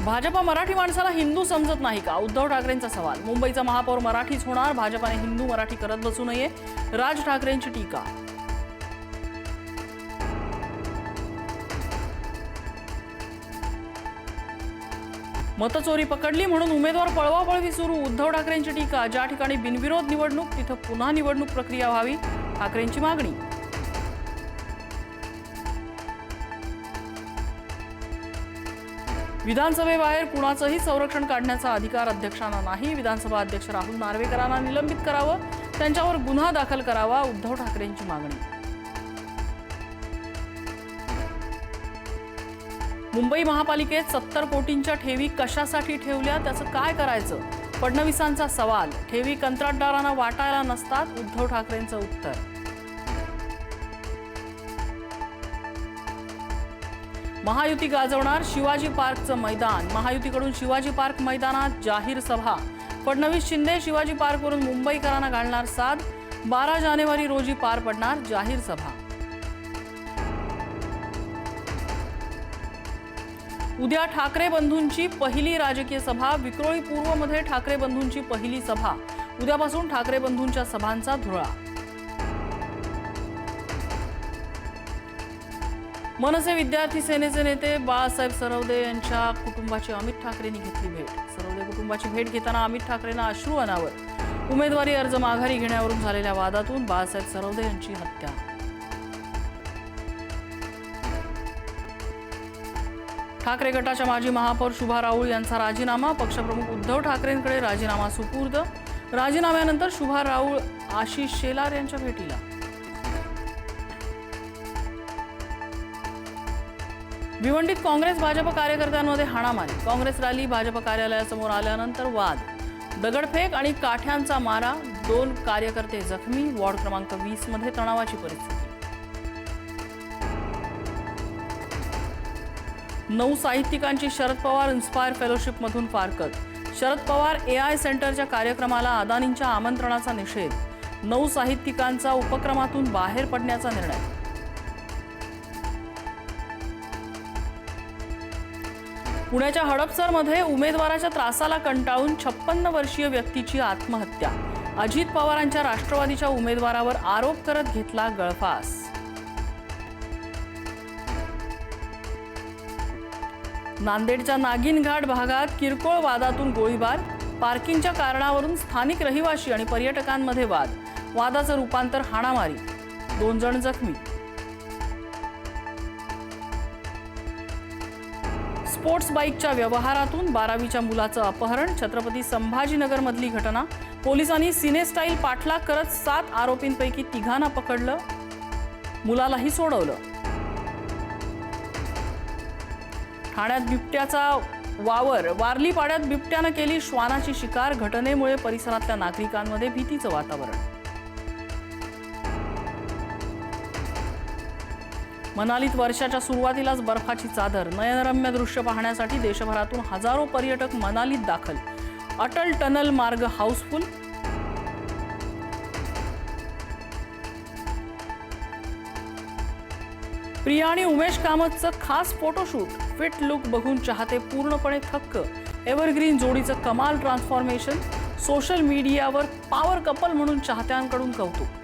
भाजपा मराठी माणसाला हिंदू समजत नाही का? उद्धव ठाकरेंचा सवाल। मुंबईचा महापौर मराठीच होणार, भाजपाने हिंदू मराठी करत बसू नये, राज ठाकरेंची टीका। मतचोरी पकडली म्हणून उमेदवार पळवापळवी सुरू, उद्धव ठाकरेंची टीका। ज्या ठिकाणी बिनविरोध निवडणूक तिथं पुन्हा निवडणूक प्रक्रिया व्हावी, ठाकरेंची मागणी। विधानसभेबाहेर कुणाचंही संरक्षण काढण्याचा अधिकार अध्यक्षांना नाही। विधानसभा अध्यक्ष राहुल नार्वेकरांना निलंबित करावं, त्यांच्यावर गुन्हा दाखल करावा, उद्धव ठाकरेंची मागणी। मुंबई महापालिकेत 70 कोटींच्या ठेवी कशासाठी ठेवल्या, त्याचं काय करायचं? फडणवीसांचा सवाल। ठेवी कंत्राटदारांना वाटायला नसतात, उद्धव ठाकरेंचं उत्तर। महायुती गाजवणार शिवाजी पार्कचं मैदान। महायुतीकडून शिवाजी पार्क मैदानात जाहीर सभा। फडणवीस शिंदे शिवाजी पार्कवरून मुंबईकरांना घालणार साद। 12 जानेवारी रोजी पार पडणार जाहीर सभा। उद्या ठाकरे बंधूंची पहिली राजकीय सभा। विक्रोळी पूर्वमध्ये ठाकरे बंधूंची पहिली सभा। उद्यापासून ठाकरे बंधूंच्या सभांचा धुळा। मनसे विद्यार्थी सेनेचे नेते बाळासाहेब सरवदे यांच्या कुटुंबाची अमित ठाकरेंनी घेतली भेट। सरवदे कुटुंबाची भेट घेताना अमित ठाकरेंना अश्रू अनावर। उमेदवारी अर्ज माघारी घेण्यावरून झालेल्या वादातून बाळासाहेब सरवदे यांची हत्या। ठाकरे गटाच्या माजी महापौर शुभा राऊळ यांचा राजीनामा। पक्षप्रमुख उद्धव ठाकरेंकडे राजीनामा सुपूर्द। राजीनाम्यानंतर शुभा राऊळ आशिष शेलार यांच्या भेटीला। भिवंडीत काँग्रेस भाजप कार्यकर्त्यांमध्ये हाणामारी। काँग्रेस रॅली भाजप कार्यालयासमोर आल्यानंतर वाद, दगडफेक आणि काठ्यांचा मारा। 2 कार्यकर्ते जखमी। वॉर्ड क्रमांक 20 मध्ये तणावाची परिस्थिती। 9 साहित्यिकांची शरद पवार इन्स्पायर फेलोशिप मधून फारकत। शरद पवार AI सेंटरच्या कार्यक्रमाला अदानींच्या आमंत्रणाचा निषेध। 9 साहित्यिकांचा उपक्रमातून बाहेर पडण्याचा निर्णय। पुण्याच्या हडपसरमध्ये उमेदवाराच्या त्रासाला कंटाळून 56 वर्षीय व्यक्तीची आत्महत्या। अजित पवारांच्या राष्ट्रवादीच्या उमेदवारावर आरोप करत घेतला गळफास। नांदेडच्या नागिन घाट भागात किरकोळ वादातून गोळीबार। पार्किंगच्या कारणावरून स्थानिक रहिवासी आणि पर्यटकांमध्ये वाद। वादाचं रूपांतर हाणामारी। 2 जण जखमी। स्पोर्ट्स बाईकच्या व्यवहारातून 12वीच्या मुलाचं अपहरण। छत्रपती संभाजीनगर मधली घटना। पोलिसांनी सिनेस्टाईल पाठलाग करत 7 आरोपींपैकी 3घांना पकडलं, मुलालाही सोडवलं। ठाण्यात बिबट्याचा वावर। वारली पाड्यात बिबट्यानं केली श्वानाची शिकार। घटनेमुळे परिसरातल्या नागरिकांमध्ये भीतीचं वातावरण। मनालीत वर्षाच्या सुरुवातीलाच बर्फाची चादर। नयनरम्य दृश्य पाहण्यासाठी देशभरातून हजारो पर्यटक मनालीत दाखल। अटल टनल मार्ग हाऊसफुल। प्रिया आणि उमेश कामतचं खास फोटोशूट। फिट लुक बघून चाहते पूर्णपणे थक्क। एव्हरग्रीन जोडीचं कमाल ट्रान्सफॉर्मेशन। सोशल मीडियावर पॉवर कपल म्हणून चाहत्यांकडून कौतुक।